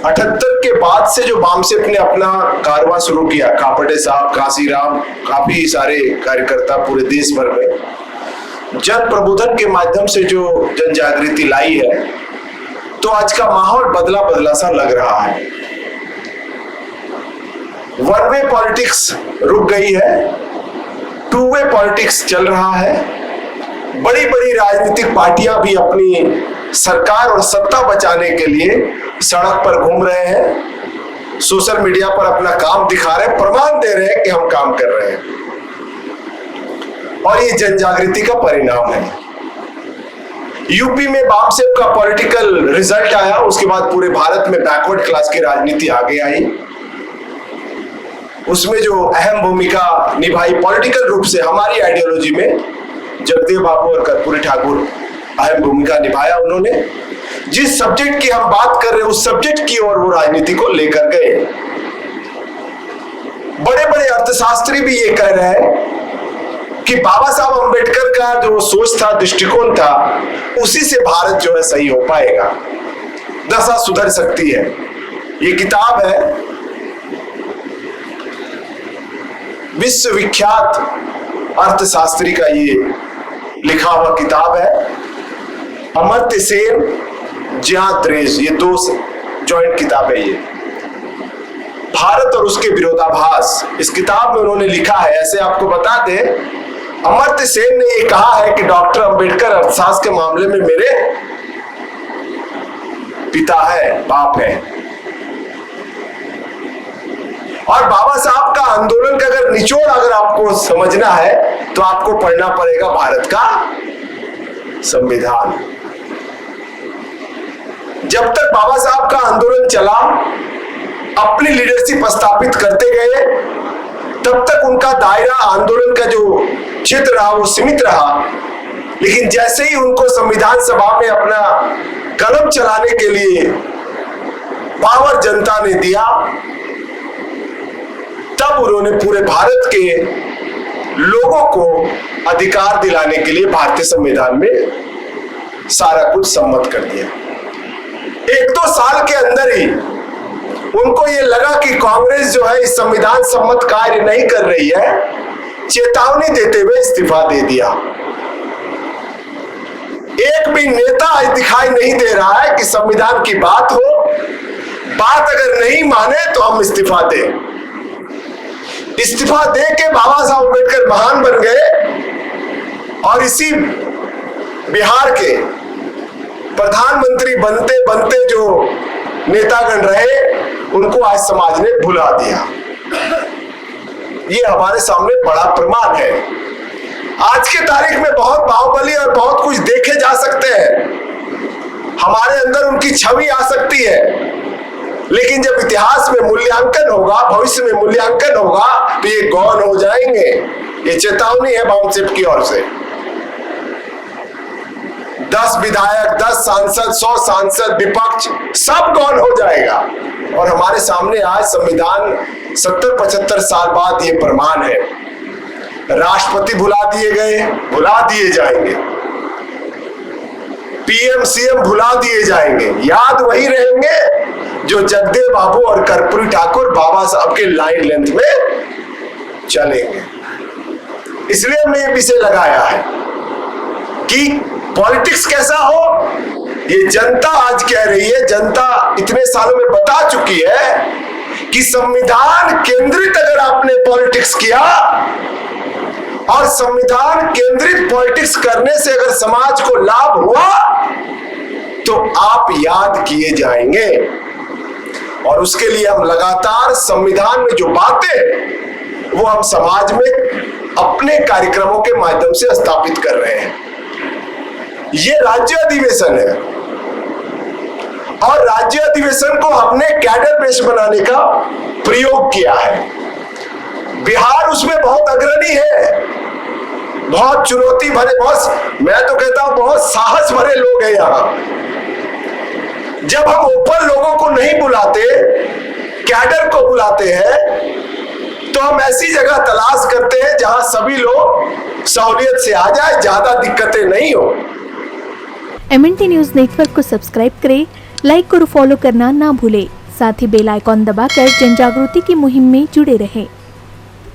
78 के बाद से जो बामसेफ ने अपना कारवां शुरू किया, कापड़े साहब, काशीराम, काफी सारे कार्यकर्ता पूरे देश भर में जन प्रबोधन के माध्यम से जो जन जागृति लाई है, तो आज का माहौल बदला बदला सा लग रहा है। वन वे पॉलिटिक्स रुक गई है, टू वे पॉलिटिक्स चल रहा है। बड़ी बड़ी राजनीतिक पार्टियां भी अपनी सरकार और सत्ता बचाने के लिए सड़क पर घूम रहे हैं, सोशल मीडिया पर अपना काम दिखा रहे हैं, प्रमाण दे रहे हैं कि हम काम कर रहे हैं, और ये जन जागृति का परिणाम है। यूपी में बामसेफ का पॉलिटिकल रिजल्ट आया, उसके बाद पूरे भारत में बैकवर्ड क्लास की राजनीति आगे आई। उसमें जो अहम भूमिका निभाई पॉलिटिकल रूप से हमारी आइडियोलॉजी में, जगदेव बाबू और कर्पूरी ठाकुर अहम भूमिका निभाया। उन्होंने जिस सब्जेक्ट की हम बात कर रहे हैं उस सब्जेक्ट की ओर वो राजनीति को लेकर गए। बड़े बड़े अर्थशास्त्री भी ये कह रहे हैं कि बाबा साहब अंबेडकर का जो सोच था, दृष्टिकोण था, उसी से भारत जो है सही हो पाएगा, दशा सुधर सकती है। ये किताब है विश्वविख्यात अर्थशास्त्री का, ये लिखा हुआ किताब है, अमर्त्य सेन, जियाद रेज, ये दो जॉइंट किताब है। ये भारत और उसके विरोधाभास, इस किताब में उन्होंने लिखा है। ऐसे आपको बता दें, अमर्त्य सेन ने ये कहा है कि डॉक्टर अंबेडकर अर्थशास्त्र के मामले में मेरे पिता है, बाप है, और बाबा साहब का आंदोलन का अगर निचोड़ अगर आपको समझना है तो आपको पढ़ना पड़ेगा भारत का संविधान। जब तक बाबा साहब का आंदोलन चला, अपनी लीडरशिप स्थापित करते गए, तब तक उनका दायरा, आंदोलन का जो क्षेत्र रहा वो सीमित रहा। लेकिन जैसे ही उनको संविधान सभा में अपना कलम चलाने के लिए पावर जनता ने दिया, तब उन्होंने पूरे भारत के लोगों को अधिकार दिलाने के लिए भारतीय संविधान में सारा कुछ सम्मत कर दिया। 1-2 साल के अंदर ही उनको ये लगा कि कांग्रेस जो है इस संविधान सम्मत कार्य नहीं कर रही है, चेतावनी देते हुए इस्तीफा दे दिया। एक भी नेता दिखाई नहीं दे रहा है कि संविधान की बात हो, बात अगर नहीं माने तो हम इस्तीफा दें। इस्तीफा दे के बाबा साहब अम्बेडकर महान बन गए, और इसी बिहार के प्रधानमंत्री बनते बनते जो नेतागण रहे उनको आज समाज ने भुला दिया। ये हमारे सामने बड़ा प्रमाण है। आज के तारीख में बहुत बाहुबली और बहुत कुछ देखे जा सकते हैं, हमारे अंदर उनकी छवि आ सकती है, लेकिन जब इतिहास में मूल्यांकन होगा, भविष्य में मूल्यांकन होगा, तो ये गौन हो जाएंगे। ये चेतावनी है बामसेफ की ओर से। 10 विधायक, 10 सांसद, 100 सांसद, विपक्ष सब गौन हो जाएगा। और हमारे सामने आज संविधान 70-75 साल बाद ये प्रमाण है। राष्ट्रपति भुला दिए गए, भुला दिए जाएंगे, पीएम सीएम भुला दिए जाएंगे, याद वही रहेंगे जो जगदेव बाबू और कर्पूरी ठाकुर बाबा साहब के लाइन लेंथ में चलेंगे। इसलिए हमने ये विषय लगाया है कि पॉलिटिक्स कैसा हो, ये जनता आज कह रही है। जनता इतने सालों में बता चुकी है कि संविधान केंद्रित अगर आपने पॉलिटिक्स किया, और संविधान केंद्रित पॉलिटिक्स करने से अगर समाज को लाभ हुआ, तो आप याद किए जाएंगे। और उसके लिए हम लगातार संविधान में जो बातें वो हम समाज में अपने कार्यक्रमों के माध्यम से स्थापित कर रहे हैं। ये राज्य अधिवेशन है, और राज्य अधिवेशन को हमने कैडर बेस बनाने का प्रयोग किया है। बिहार उसमें बहुत अग्रणी है, बहुत चुनौती भरे, बहुत, मैं तो कहता हूं बहुत साहस भरे लोग हैं यहाँ। जब हम ओपन लोगों को नहीं बुलाते, कैडर को बुलाते हैं, तो हम ऐसी जगह तलाश करते हैं जहां सभी लोग सहूलियत से आ जाए, ज्यादा दिक्कतें नहीं हो। MNT न्यूज नेटवर्क को सब्सक्राइब करें, लाइक और फॉलो करना ना भूलें। साथ ही बेल आइकॉन दबाकर जन जागृति की मुहिम में जुड़े रहें।